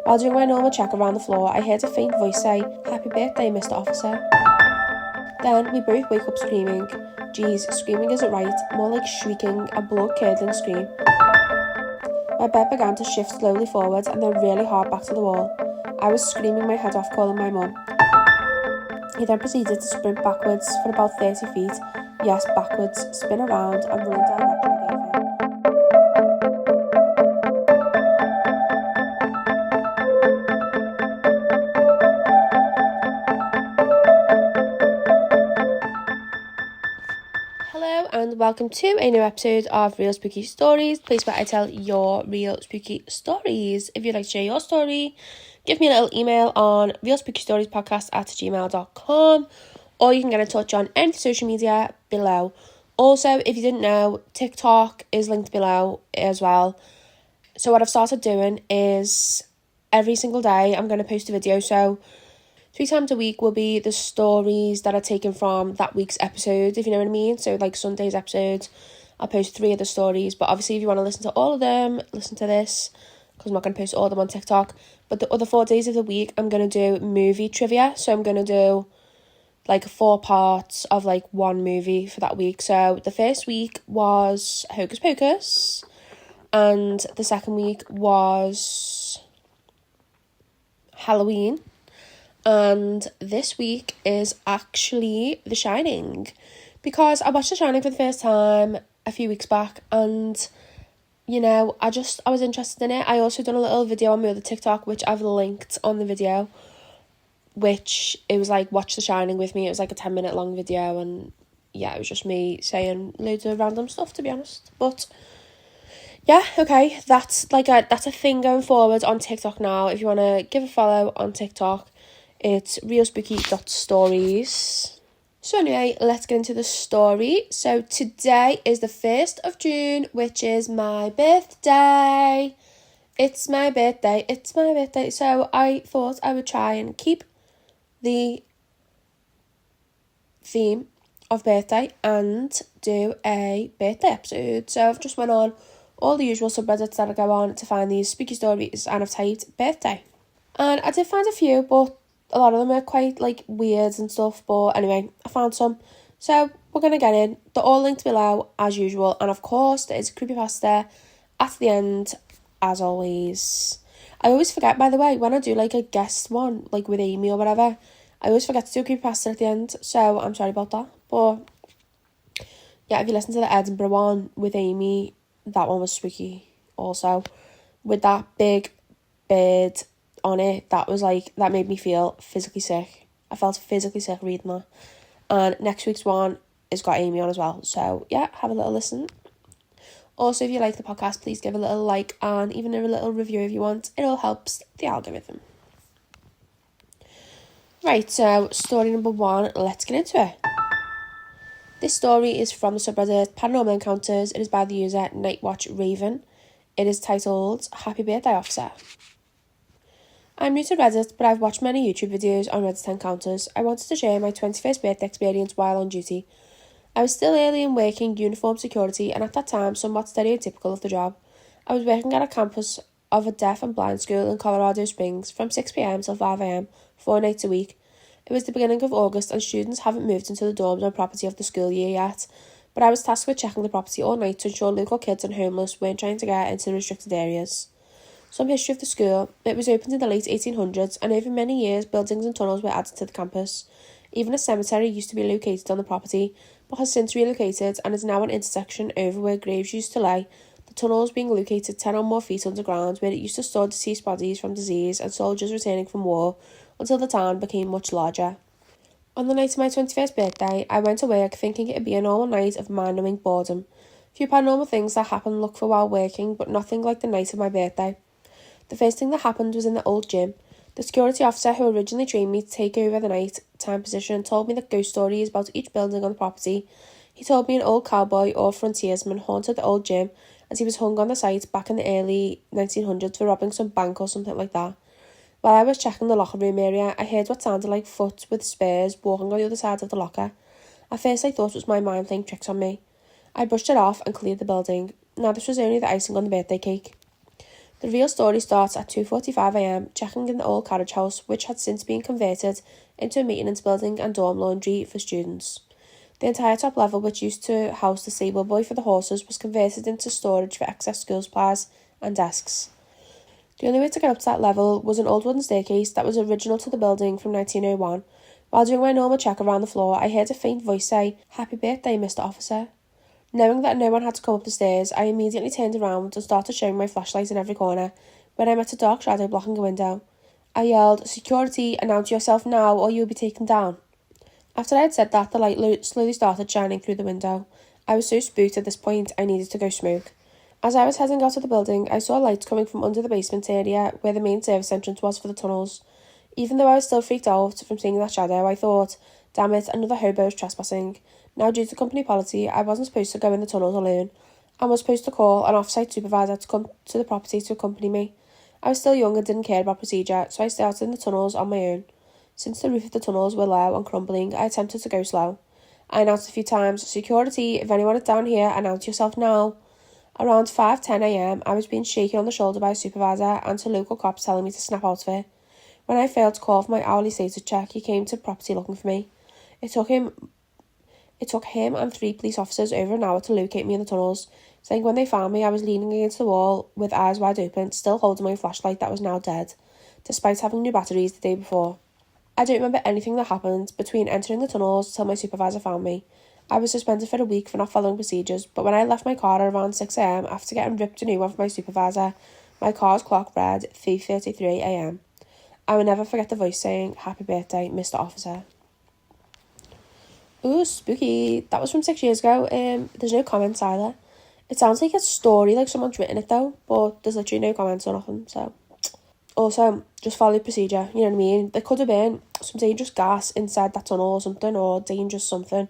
While doing my normal check around the floor, I heard a faint voice say, "Happy birthday, Mr. Officer." Then we both wake up screaming. Geez, screaming isn't right, more like shrieking, a blood-curdling scream. My bed began to shift slowly forwards and then really hard back to the wall. I was screaming my head off, calling my mum. He then proceeded to sprint backwards for about 30 feet. Yes, backwards, spin around and run in the direction I gave him. Hello and welcome to a new episode of Real Spooky Stories, place where I tell your real spooky stories. If you'd like to share your story, give me a little email on realspookystoriespodcast@gmail.com, or you can get in touch on any social media below. Also, if you didn't know, TikTok is linked below as well. So what I've started doing is every single day I'm going to post a video. So 3 times a week will be the stories that are taken from that week's episode, if you know what I mean. So like Sunday's episode, I'll post 3 of the stories. But obviously if you want to listen to all of them, listen to this, because I'm not going to post all of them on TikTok. But the other 4 days of the week, I'm going to do movie trivia. So I'm going to do like 4 parts of like one movie for that week. So the first week was Hocus Pocus, and the second week was Halloween. And this week is actually The Shining, because I watched The Shining for the first time a few weeks back, and you know, I was interested in it. I also done a little video on my other TikTok, which I've linked on the video, which it was like, watch The Shining with me. It was like a 10-minute long video, and yeah, it was just me saying loads of random stuff, to be honest. But yeah, okay, that's a thing going forward on TikTok now. If you want to give a follow on TikTok, it's realspooky.stories. So anyway, let's get into the story. So today is the 1st of June, which is my birthday. It's my birthday. So I thought I would try and keep the theme of birthday and do a birthday episode. So I've just went on all the usual subreddits that I go on to find these spooky stories, and I've typed birthday. And I did find a few, but a lot of them are quite like weird and stuff. But anyway, I found some. So we're going to get in. They're all linked below as usual. And of course, there is a creepypasta at the end, as always. I always forget, by the way, when I do like a guest one, like with Amy or whatever, I always forget to do a creepypasta at the end. So I'm sorry about that. But yeah, if you listen to the Edinburgh one with Amy, that one was spooky also. With that big bird on it, that made me feel physically sick. I felt physically sick reading that. And next week's one has got Amy on as well. So yeah, have a little listen. Also, if you like the podcast, please give a little like and even a little review if you want. It all helps the algorithm. Right, so story number 1, let's get into it. This story is from the subreddit Paranormal Encounters. It is by the user Nightwatch Raven. It is titled Happy Birthday Officer. I'm new to Reddit, but I've watched many YouTube videos on Reddit encounters. I wanted to share my 21st birthday experience while on duty. I was still early in working uniform security, and at that time somewhat stereotypical of the job. I was working at a campus of a deaf and blind school in Colorado Springs from 6 p.m. till 5 a.m, 4 nights a week. It was the beginning of August and students haven't moved into the dorms on property of the school year yet, but I was tasked with checking the property all night to ensure local kids and homeless weren't trying to get into the restricted areas. Some history of the school. It was opened in the late 1800s, and over many years buildings and tunnels were added to the campus. Even a cemetery used to be located on the property, but has since relocated and is now an intersection over where graves used to lay, the tunnels being located 10 or more feet underground, where it used to store deceased bodies from disease and soldiers returning from war, until the town became much larger. On the night of my 21st birthday, I went to work thinking it would be a normal night of mind-numbing boredom. Few paranormal things that happened look for while working, but nothing like the night of my birthday. The first thing that happened was in the old gym. The security officer who originally trained me to take over the night time position told me the ghost stories about each building on the property. He told me an old cowboy or frontiersman haunted the old gym, as he was hung on the site back in the early 1900s for robbing some bank or something like that. While I was checking the locker room area, I heard what sounded like foot with spurs walking on the other side of the locker. At first I thought it was my mind playing tricks on me. I brushed it off and cleared the building. Now this was only the icing on the birthday cake. The real story starts at 2:45 a.m, checking in the old carriage house, which had since been converted into a maintenance building and dorm laundry for students. The entire top level, which used to house the stable boy for the horses, was converted into storage for excess school supplies and desks. The only way to get up to that level was an old wooden staircase that was original to the building from 1901. While doing my normal check around the floor, I heard a faint voice say, "Happy birthday, Mr. Officer." Knowing that no one had to come up the stairs, I immediately turned around and started showing my flashlight in every corner when I met a dark shadow blocking a window. I yelled, "Security, announce yourself now or you will be taken down." After I had said that, the light slowly started shining through the window. I was so spooked at this point, I needed to go smoke. As I was heading out of the building, I saw lights coming from under the basement area where the main service entrance was for the tunnels. Even though I was still freaked out from seeing that shadow, I thought, damn it, another hobo is trespassing. Now, due to company policy, I wasn't supposed to go in the tunnels alone. I was supposed to call an off-site supervisor to come to the property to accompany me. I was still young and didn't care about procedure, so I started in the tunnels on my own. Since the roof of the tunnels were low and crumbling, I attempted to go slow. I announced a few times, "Security, if anyone is down here, announce yourself now." Around 5:10 a.m, I was being shaken on the shoulder by a supervisor and two local cops telling me to snap out of it. When I failed to call for my hourly status check, he came to the property looking for me. It took him and 3 police officers over an hour to locate me in the tunnels, saying when they found me I was leaning against the wall with eyes wide open, still holding my flashlight that was now dead, despite having new batteries the day before. I don't remember anything that happened between entering the tunnels till my supervisor found me. I was suspended for a week for not following procedures, but when I left my car around 6 a.m, after getting ripped a new one from my supervisor, my car's clock read 3:33 a.m. I will never forget the voice saying, "Happy birthday, Mr. Officer." Ooh, spooky. That was from 6 years ago. There's no comments either. It sounds like a story, like someone's written it though, but there's literally no comments or nothing, so. Also, just follow the procedure, you know what I mean? There could have been some dangerous gas inside that tunnel or something, or dangerous something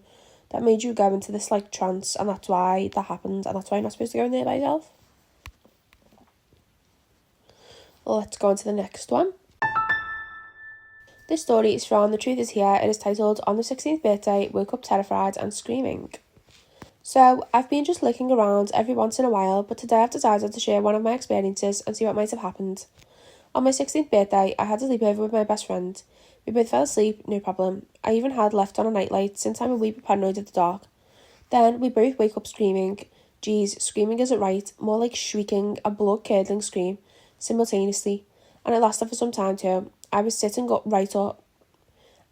that made you go into this, like, trance, and that's why that happened, and that's why you're not supposed to go in there by yourself. Well, let's go on to the next one. This story is from The Truth Is Here. It is titled, "On the 16th birthday, woke up terrified and screaming." So, I've been just looking around every once in a while, but today I've decided to share one of my experiences and see what might have happened. On my 16th birthday, I had a sleepover with my best friend. We both fell asleep, no problem. I even had left on a nightlight since I'm a wee bit paranoid of the dark. Then, we both wake up screaming. Geez, screaming isn't right, more like shrieking, a blood-curdling scream, simultaneously. And it lasted for some time too. I was sitting right up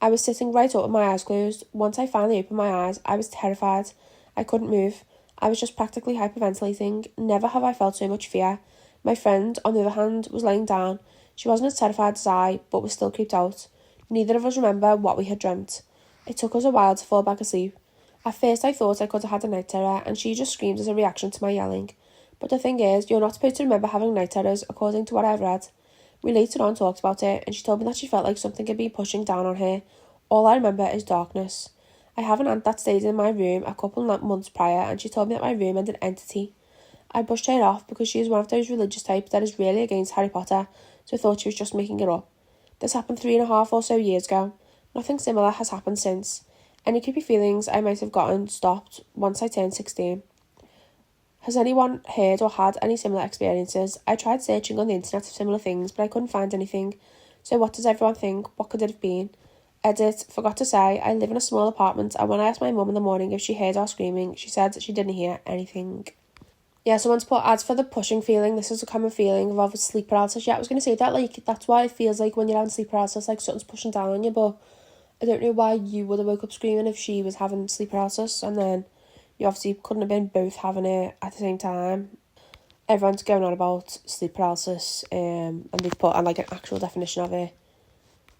with my eyes closed. Once I finally opened my eyes, I was terrified. I couldn't move. I was just practically hyperventilating. Never have I felt so much fear. My friend, on the other hand, was lying down. She wasn't as terrified as I, but was still creeped out. Neither of us remember what we had dreamt. It took us a while to fall back asleep. At first I thought I could have had a night terror, and she just screamed as a reaction to my yelling. But the thing is, you're not supposed to remember having night terrors, according to what I've read. We later on talked about it, and she told me that she felt like something had been pushing down on her. All I remember is darkness. I have an aunt that stayed in my room a couple of months prior, and she told me that my room had an entity. I brushed her off because she is one of those religious types that is really against Harry Potter, so I thought she was just making it up. This happened 3.5 or so years ago. Nothing similar has happened since. Any creepy feelings I might have gotten stopped once I turned 16. Has anyone heard or had any similar experiences? I tried searching on the internet for similar things, but I couldn't find anything. So what does everyone think? What could it have been? Edit, forgot to say, I live in a small apartment, and when I asked my mum in the morning if she heard our screaming, she said she didn't hear anything. Yeah, someone's put, as for the pushing feeling, this is a common feeling of sleep paralysis. Yeah, I was going to say that, like, that's why it feels like when you're having sleep paralysis, like something's pushing down on you, but I don't know why you would have woke up screaming if she was having sleep paralysis, and then you obviously couldn't have been both having it at the same time. Everyone's going on about sleep paralysis, and they've put like an actual definition of it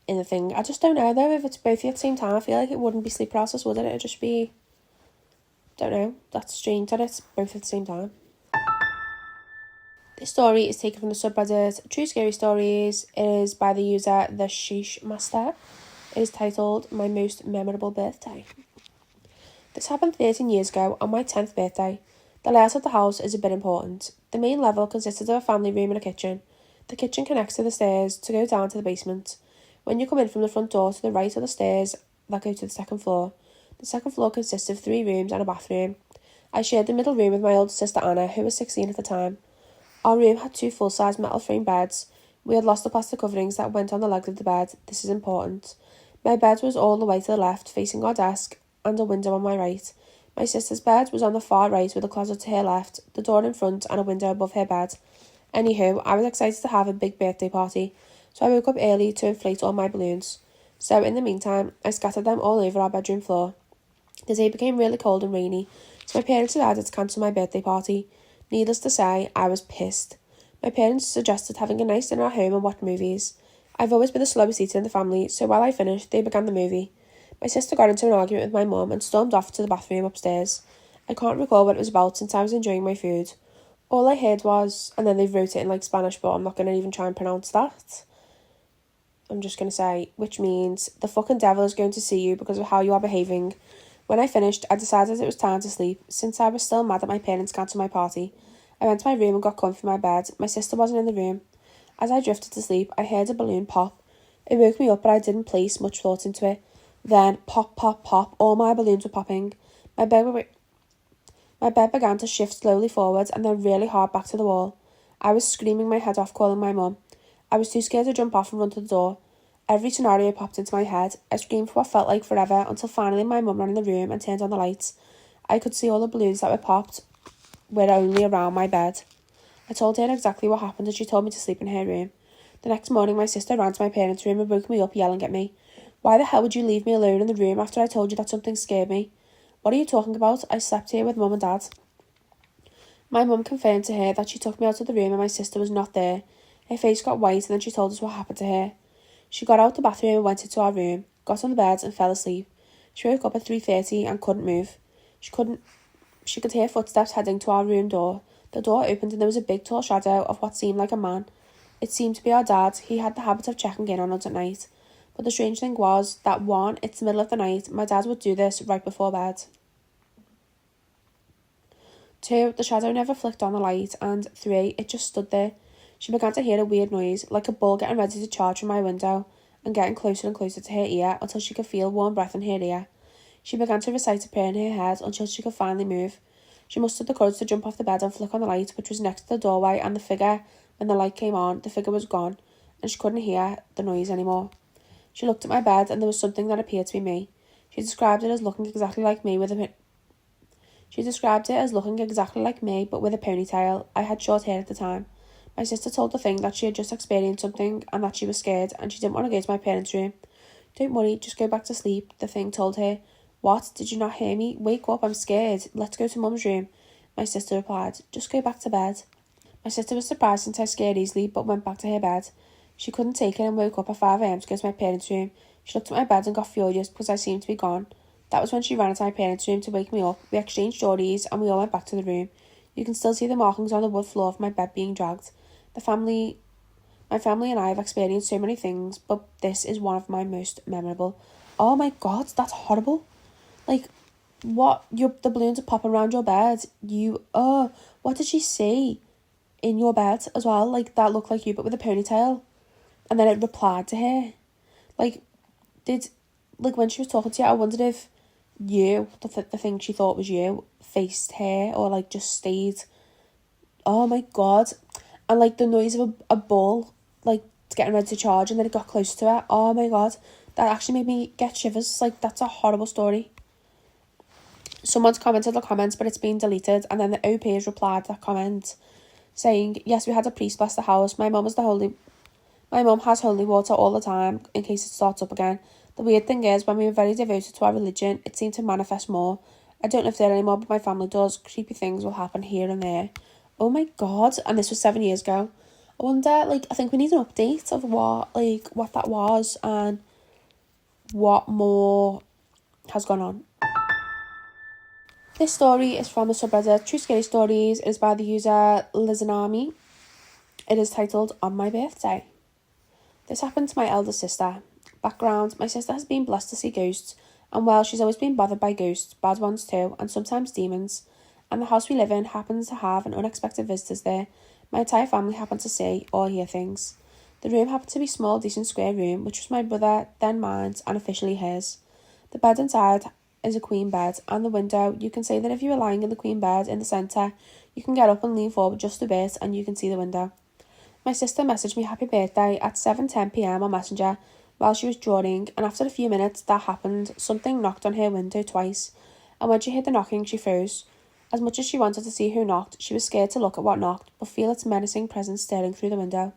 in the thing. I just don't know though, if it's both at the same time, I feel like it wouldn't be sleep paralysis, would it? It'd just be, don't know, that's strange that it's both at the same time. This story is taken from the subreddit True Scary Stories. It is by the user The Sheesh Master. It is titled, "My Most Memorable Birthday." This happened 13 years ago on my 10th birthday. The layout of the house is a bit important. The main level consisted of a family room and a kitchen. The kitchen connects to the stairs to go down to the basement. When you come in from the front door, to the right are the stairs that go to the second floor. The second floor consists of 3 rooms and a bathroom. I shared the middle room with my older sister Anna, who was 16 at the time. Our room had 2 full-size metal frame beds. We had lost the plastic coverings that went on the legs of the bed. This is important. My bed was all the way to the left, facing our desk, and a window on my right. My sister's bed was on the far right with a closet to her left, the door in front and a window above her bed. Anywho, I was excited to have a big birthday party, so I woke up early to inflate all my balloons. So in the meantime, I scattered them all over our bedroom floor. The day became really cold and rainy, so my parents decided to cancel my birthday party. Needless to say, I was pissed. My parents suggested having a nice dinner at home and watch movies. I've always been the slowest eater in the family, so while I finished, they began the movie. My sister got into an argument with my mum and stormed off to the bathroom upstairs. I can't recall what it was about since I was enjoying my food. All I heard was, and then they wrote it in Spanish, but I'm not going to even try and pronounce that. I'm just going to say, which means, the fucking devil is going to see you because of how you are behaving. When I finished, I decided it was time to sleep, since I was still mad that my parents cancelled my party. I went to my room and got comfy in my bed. My sister wasn't in the room. As I drifted to sleep, I heard a balloon pop. It woke me up, but I didn't place much thought into it. Then, pop, pop, pop, all my balloons were popping. My bed began to shift slowly forwards and then really hard back to the wall. I was screaming my head off, calling my mum. I was too scared to jump off and run to the door. Every scenario popped into my head. I screamed for what felt like forever until finally my mum ran in the room and turned on the lights. I could see all the balloons that were popped were only around my bed. I told her exactly what happened and she told me to sleep in her room. The next morning my sister ran to my parents' room and woke me up yelling at me. Why the hell would you leave me alone in the room after I told you that something scared me? What are you talking about? I slept here with mum and dad. My mum confirmed to her that she took me out of the room and my sister was not there. Her face got white and then she told us what happened to her. She got out the bathroom and went into our room, got on the bed and fell asleep. She woke up at 3:30 and couldn't move. She could hear footsteps heading to our room door. The door opened and there was a big tall shadow of what seemed like a man. It seemed to be our dad. He had the habit of checking in on us at night. But the strange thing was that 1, it's the middle of the night, my dad would do this right before bed. 2, the shadow never flicked on the light, and 3, it just stood there. She began to hear a weird noise, like a bull getting ready to charge from my window, and getting closer and closer to her ear until she could feel warm breath in her ear. She began to recite a prayer in her head until she could finally move. She mustered the courage to jump off the bed and flick on the light, which was next to the doorway, and the figure, when the light came on, the figure was gone, and she couldn't hear the noise anymore. She looked at my bed and there was something that appeared to be me. She described it as looking exactly like me, but with a ponytail. I had short hair at the time. My sister told the thing that she had just experienced something and that she was scared and she didn't want to go to my parents' room. Don't worry, just go back to sleep, the thing told her. What? Did you not hear me? Wake up, I'm scared. Let's go to mum's room. My sister replied, just go back to bed. My sister was surprised since I scared easily but went back to her bed. She couldn't take it and woke up at 5 a.m. to go to my parents' room. She looked at my bed and got furious because I seemed to be gone. That was when she ran into my parents' room to wake me up. We exchanged stories and we all went back to the room. You can still see the markings on the wood floor of my bed being dragged. My family and I have experienced so many things, but this is one of my most memorable. Oh my god, that's horrible. The balloons are popping around your bed. What did she say in your bed as well? That looked like you but with a ponytail. And then it replied to her. When she was talking to you, I wondered if you, the thing she thought was you, faced her or just stayed. Oh my god. And the noise of a bull getting ready to charge and then it got close to her. Oh my god. That actually made me get shivers. That's a horrible story. Someone's commented the comments but it's been deleted, and then the OPs replied to that comment saying, yes, we had a priest bless the house. My mum has holy water all the time in case it starts up again. The weird thing is, when we were very devoted to our religion, it seemed to manifest more. I don't live there anymore, but my family does. Creepy things will happen here and there. Oh my god, and this was 7 years ago. I wonder, I think we need an update of what that was and what more has gone on. This story is from the subreddit True Scary Stories. It is by the user Lizanami. It is titled On My Birthday. This happened to my elder sister. Background: my sister has been blessed to see ghosts, and she's always been bothered by ghosts, bad ones too, and sometimes demons. And the house we live in happens to have an unexpected visitors there. My entire family happened to see or hear things. The room happened to be a small, decent square room, which was my brother, then mine, and officially his. The bed inside is a queen bed, and the window, you can say that if you were lying in the queen bed in the centre, You can get up and lean forward just a bit and you can see the window. My sister messaged me happy birthday at 7:10 p.m. on Messenger while she was drawing, and after a few minutes that happened, something knocked on her window twice, and when she heard the knocking she froze. As much as she wanted to see who knocked, she was scared to look at what knocked, but feel its menacing presence staring through the window.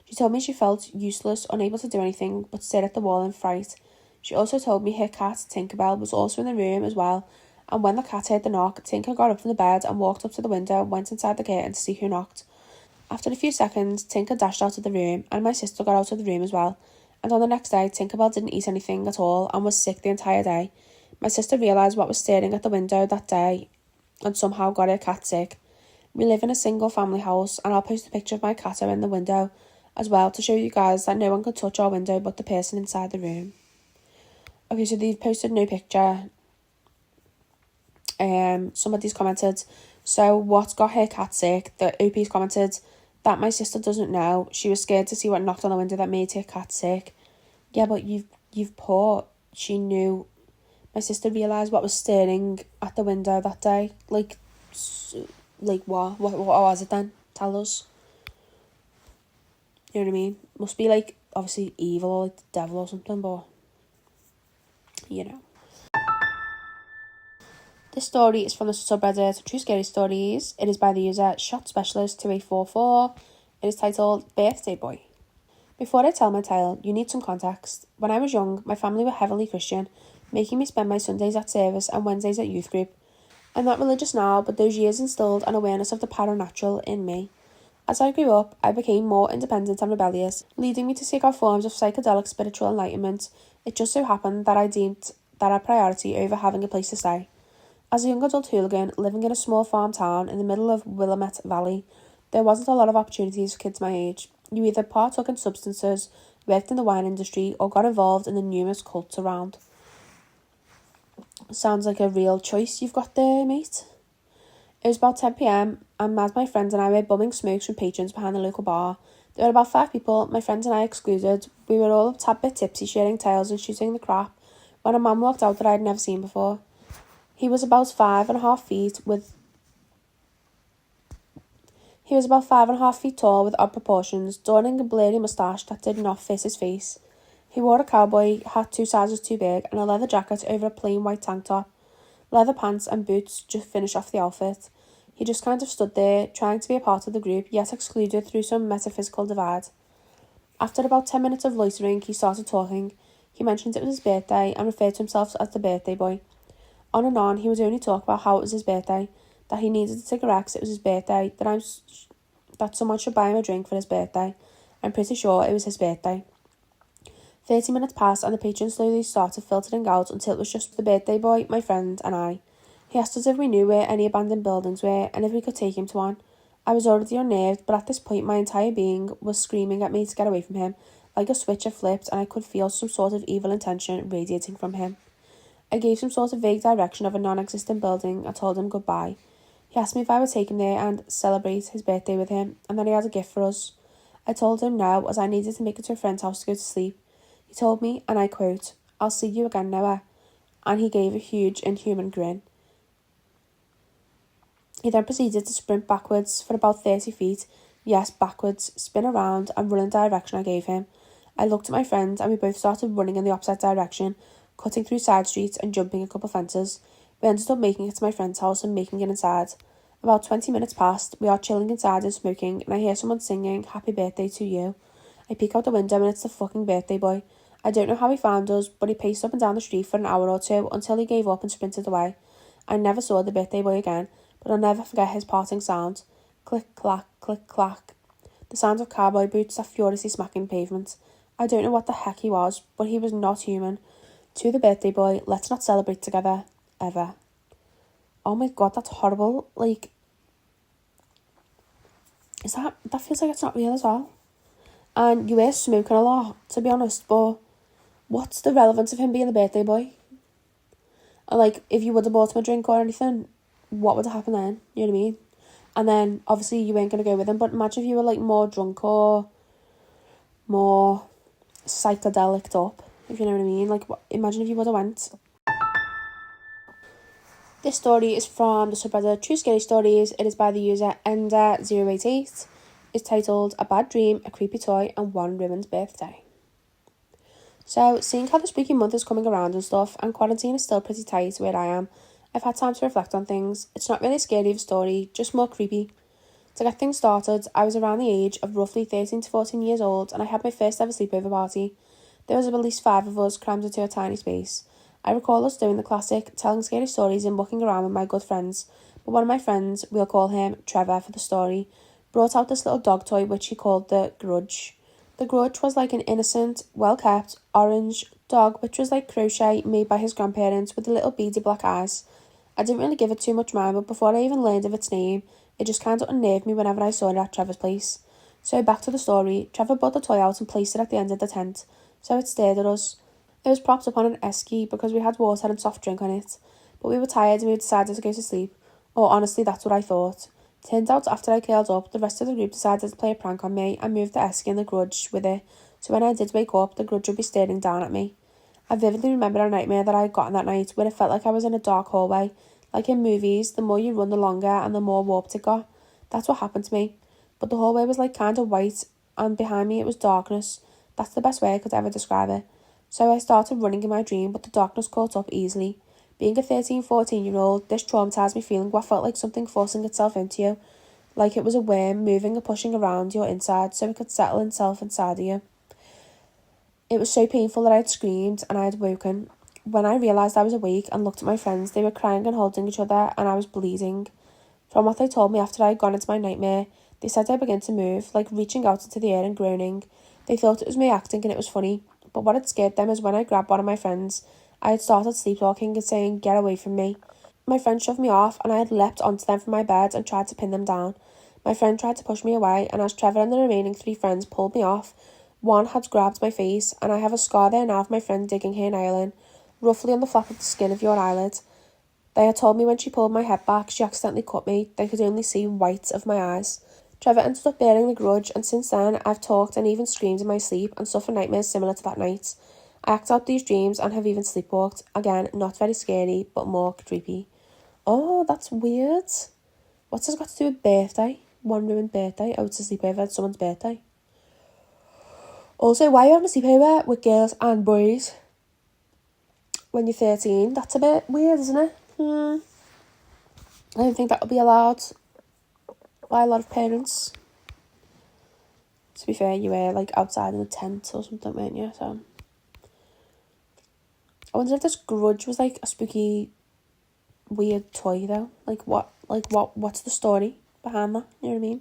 She told me she felt useless, unable to do anything but stare at the wall in fright. She also told me her cat, Tinkerbell, was also in the room as well, and when the cat heard the knock, Tinker got up from the bed and walked up to the window and went inside the curtain to see who knocked. After a few seconds, Tinker dashed out of the room, and my sister got out of the room as well, and on the next day, Tinkerbell didn't eat anything at all and was sick the entire day. My sister realised what was staring at the window that day and somehow got her cat sick. We live in a single family house, and I'll post a picture of my cat in the window as well to show you guys that no one could touch our window but the person inside the room. Okay, so they've posted no picture. Somebody's commented, so what got her cat sick? The OP's commented that my sister doesn't know. She was scared to see what knocked on the window that made her cat sick. Yeah, but you've put, she knew. My sister realised what was staring at the window that day. Like what? What was it then? Tell us. You know what I mean? Must be like, obviously evil or like the devil or something, but you know. This story is from the subreddit True Scary Stories. It is by the user Shot Specialist 2844. It is titled Birthday Boy. Before I tell my tale, you need some context. When I was young, my family were heavily Christian, making me spend my Sundays at service and Wednesdays at youth group. I'm not religious now, but those years instilled an awareness of the paranatural in me. As I grew up, I became more independent and rebellious, leading me to seek out forms of psychedelic spiritual enlightenment. It just so happened that I deemed that a priority over having a place to stay. As a young adult hooligan living in a small farm town in the middle of Willamette Valley, there wasn't a lot of opportunities for kids my age. You either partook in substances, worked in the wine industry, or got involved in the numerous cults around. Sounds like a real choice you've got there, mate. It was about 10 p.m, and as my friends and I were bumming smokes from patrons behind the local bar. There were about 5 people, my friends and I excluded. We were all a tad bit tipsy, sharing tales and shooting the crap, when a man walked out that I had never seen before. He was about 5.5 feet tall with odd proportions, donning a blurry moustache that did not fit his face. He wore a cowboy hat 2 sizes too big and a leather jacket over a plain white tank top. Leather pants and boots just finished off the outfit. He just kind of stood there, trying to be a part of the group, yet excluded through some metaphysical divide. After about 10 minutes of loitering, he started talking. He mentioned it was his birthday and referred to himself as the birthday boy. On and on, he would only talk about how it was his birthday, that he needed a cigarette because it was his birthday, that someone should buy him a drink for his birthday. I'm pretty sure it was his birthday. 30 minutes passed and the patrons slowly started filtering out until it was just the birthday boy, my friend, and I. He asked us if we knew where any abandoned buildings were and if we could take him to one. I was already unnerved, but at this point my entire being was screaming at me to get away from him. Like a switch had flipped and I could feel some sort of evil intention radiating from him. I gave some sort of vague direction of a non-existent building and told him goodbye. He asked me if I would take him there and celebrate his birthday with him, and then he had a gift for us. I told him no, as I needed to make it to a friend's house to go to sleep. He told me, and I quote, "I'll see you again, Noah," and he gave a huge, inhuman grin. He then proceeded to sprint backwards for about 30 feet, yes, backwards, spin around, and run in the direction I gave him. I looked at my friend, and we both started running in the opposite direction, cutting through side streets and jumping a couple fences. We ended up making it to my friend's house and making it inside. About 20 minutes passed, we are chilling inside and smoking, and I hear someone singing, "Happy birthday to you." I peek out the window and it's the fucking birthday boy. I don't know how he found us, but he paced up and down the street for an hour or two until he gave up and sprinted away. I never saw the birthday boy again, but I'll never forget his parting sound. Click, clack, click, clack. The sound of cowboy boots that furiously smacking pavement. I don't know what the heck he was, but he was not human. To the birthday boy, let's not celebrate together, ever. Oh my god, that's horrible. Like, that feels like it's not real as well. And you were smoking a lot, to be honest, but what's the relevance of him being the birthday boy? And like, if you would have bought him a drink or anything, what would have happened then? You know what I mean? And then, obviously, you weren't going to go with him, but imagine if you were like more drunk or more psychedelic up, if you know what I mean. Like, imagine if you would have went. This story is from the subreddit True Scary Stories. It is by the user Ender088. It's titled A Bad Dream, a Creepy Toy, and One Ruined Birthday. So, seeing how the spooky month is coming around and stuff, and quarantine is still pretty tight where I am, I've had time to reflect on things. It's not really scary of a story, just more creepy. To get things started, I was around the age of roughly 13 to 14 years old, and I had my first ever sleepover party. There was at least 5 of us crammed into a tiny space. I recall us doing the classic, telling scary stories and walking around with my good friends, but one of my friends, we'll call him Trevor for the story, brought out this little dog toy which he called the Grudge. The Grudge was like an innocent, well-kept, orange dog which was like crochet made by his grandparents with the little beady black eyes. I didn't really give it too much mind, but before I even learned of its name, it just kind of unnerved me whenever I saw it at Trevor's place. So back to the story, Trevor brought the toy out and placed it at the end of the tent, so it stared at us. It was propped up on an esky because we had water and soft drink on it, but we were tired and we decided to go to sleep. Or honestly, that's what I thought. Turned out after I curled up, the rest of the group decided to play a prank on me and move the esky and the Grudge with it, so when I did wake up, the Grudge would be staring down at me. I vividly remember a nightmare that I had gotten that night where it felt like I was in a dark hallway. Like in movies, the more you run the longer and the more warped it got. That's what happened to me. But the hallway was like kind of white and behind me it was darkness. That's the best way I could ever describe it. So I started running in my dream, but the darkness caught up easily. Being a 13-14-year-old, this traumatised me, feeling what felt like something forcing itself into you. Like it was a worm moving and pushing around your inside so it could settle itself inside of you. It was so painful that I had screamed and I had woken. When I realised I was awake and looked at my friends, they were crying and holding each other and I was bleeding. From what they told me after I had gone into my nightmare, they said I began to move, like reaching out into the air and groaning. They thought it was me acting and it was funny. But what had scared them is when I grabbed one of my friends, I had started sleepwalking and saying, "Get away from me." My friend shoved me off and I had leapt onto them from my bed and tried to pin them down. My friend tried to push me away, and as Trevor and the remaining 3 friends pulled me off, one had grabbed my face, and I have a scar there now of my friend digging her nail in, roughly on the flap of the skin of your eyelid. They had told me when she pulled my head back, she accidentally cut me. They could only see white of my eyes. Trevor ended up bearing the Grudge, and since then, I've talked and even screamed in my sleep and suffered nightmares similar to that night. I act out these dreams and have even sleepwalked. Again, not very scary, but more creepy. Oh, that's weird. What's this got to do with birthday? One ruined birthday. Oh, it's a sleepover at someone's birthday. Also, why are you having a sleepover with girls and boys when you're 13? That's a bit weird, isn't it? I don't think that would be allowed by a lot of parents. To be fair, you were like outside in a tent or something, weren't you? So I wonder if this Grudge was like a spooky, weird toy though. What's the story behind that? You know what I mean?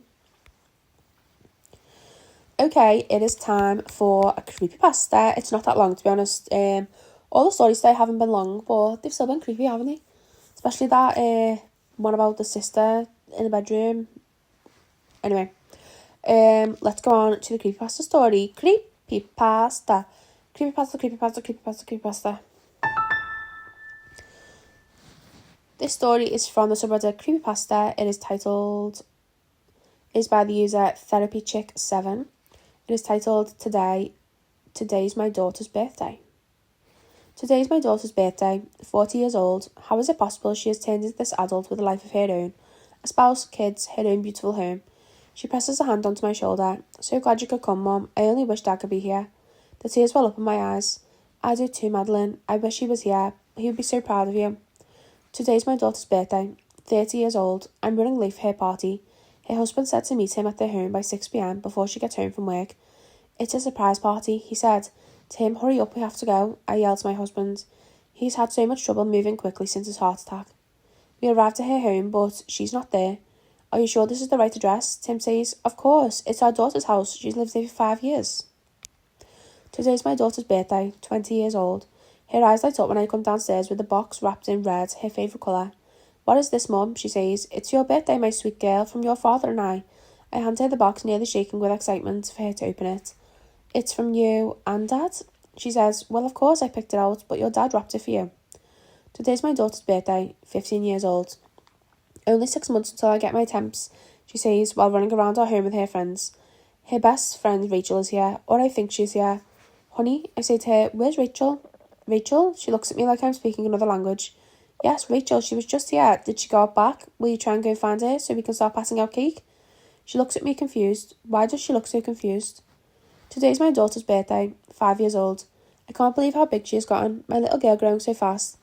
Okay, it is time for a creepypasta. It's not that long, to be honest. All the stories today haven't been long, but they've still been creepy, haven't they? Especially that one about the sister in the bedroom. Anyway, let's go on to the creepypasta story. Creepypasta. Creepypasta. This story is from the subreddit Creepypasta. It is by the user TherapyChick7. It is titled Today's my daughter's birthday. Today's my daughter's birthday, 40 years old. How is it possible she has turned into this adult with a life of her own? A spouse, kids, her own beautiful home. She presses a hand onto my shoulder. So glad you could come, Mum. I only wish Dad could be here. The tears well up in my eyes. I do too, Madeline. I wish he was here. He would be so proud of you. Today's my daughter's birthday, 30 years old. I'm running late for her party. Her husband said to meet him at their home by 6 p.m. before she gets home from work. It's a surprise party, he said. Tim, hurry up, we have to go, I yelled to my husband. He's had so much trouble moving quickly since his heart attack. We arrived at her home, but she's not there. Are you sure this is the right address? Tim says, Of course, it's our daughter's house. She's lived there for 5 years. Today's my daughter's birthday, 20 years old. Her eyes light up when I come downstairs with a box wrapped in red, her favourite colour. What is this, Mum? She says. It's your birthday, my sweet girl, from your father and I. I hand her the box, nearly shaking with excitement for her to open it. It's from you and Dad? She says, Well, of course I picked it out, but your dad wrapped it for you. Today's my daughter's birthday, 15 years old. Only 6 months until I get my temps, she says, while running around our home with her friends. Her best friend Rachel is here, or I think she's here. Honey, I say to her, Where's Rachel? Rachel? She looks at me like I'm speaking another language. Yes, Rachel, she was just here. Did she go out back? Will you try and go find her so we can start passing out cake? She looks at me confused. Why does she look so confused? Today's my daughter's birthday, 5 years old. I can't believe how big she has gotten. My little girl growing so fast.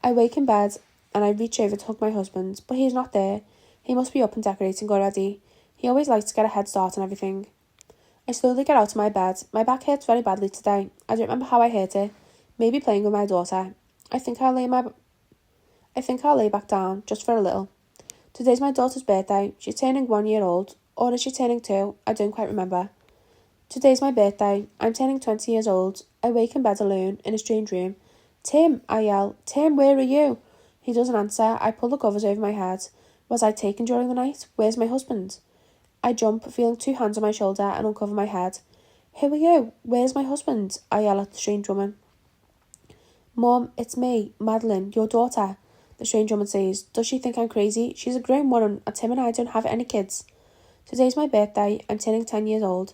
I wake in bed and I reach over to hug my husband, but he's not there. He must be up and decorating already. He always likes to get a head start on everything. I slowly get out of my bed. My back hurts very badly today. I don't remember how I hurt it. Maybe playing with my daughter. I think I'll lay back down, just for a little. Today's my daughter's birthday. She's turning 1 year old. Or is she turning 2? I don't quite remember. Today's my birthday. I'm turning 20 years old. I wake in bed alone, in a strange room. Tim, I yell. Tim, where are you? He doesn't answer. I pull the covers over my head. Was I taken during the night? Where's my husband? I jump, feeling 2 hands on my shoulder, and uncover my head. Who are you? Where's my husband? I yell at the strange woman. Mum, it's me, Madeline, your daughter. The strange woman says. Does she think I'm crazy? She's a grown woman, and Tim and I don't have any kids. Today's my birthday. I'm turning 10 years old.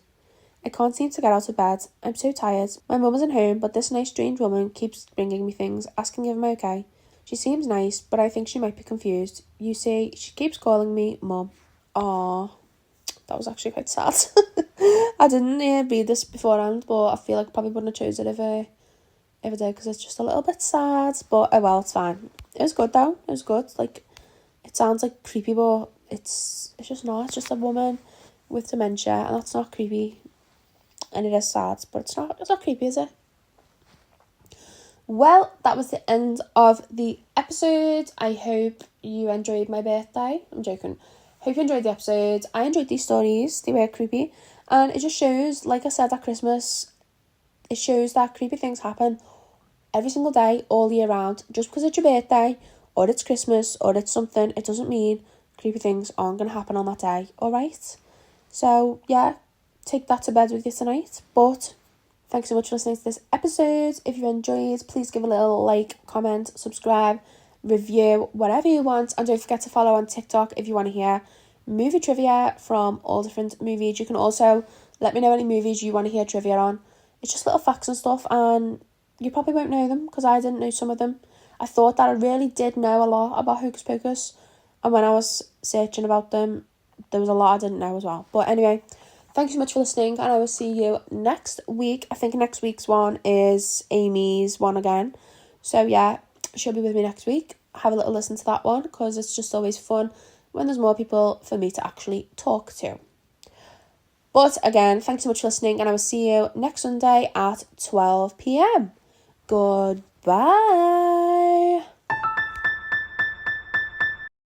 I can't seem to get out of bed. I'm so tired. My mum isn't home, but this nice strange woman keeps bringing me things, asking if I'm okay. She seems nice, but I think she might be confused. You see, she keeps calling me Mum. Aww. That was actually quite sad. I didn't read this beforehand, but I feel like I probably wouldn't have chosen it if I did, because it's just a little bit sad. But oh well, it's fine. It was good though. It was good. Like, it sounds like creepy, but it's just not. It's just a woman with dementia, and that's not creepy. And it is sad, but it's not creepy, is it? Well, that was the end of the episode. I hope you enjoyed my birthday. I'm joking. Hope you enjoyed the episode. I enjoyed these stories. They were creepy. And it just shows, like I said at Christmas, it shows that creepy things happen every single day, all year round. Just because it's your birthday, or it's Christmas, or it's something, it doesn't mean creepy things aren't going to happen on that day. Alright? So, yeah, take that to bed with you tonight. But thanks so much for listening to this episode. If you enjoyed, please give a little like, comment, subscribe, review, whatever you want. And don't forget to follow on TikTok if you want to hear movie trivia from all different movies. You can also let me know any movies you want to hear trivia on. It's just little facts and stuff, and you probably won't know them because I didn't know some of them. I thought that I really did know a lot about Hocus Pocus, and when I was searching about them, there was a lot I didn't know as well. But anyway, thanks so much for listening, and I will see you next week. I think next week's one is Amy's one again. So yeah, she'll be with me next week. Have a little listen to that one, because it's just always fun when there's more people for me to actually talk to. But again, thanks so much for listening, and I will see you next Sunday at 12 p.m. Goodbye.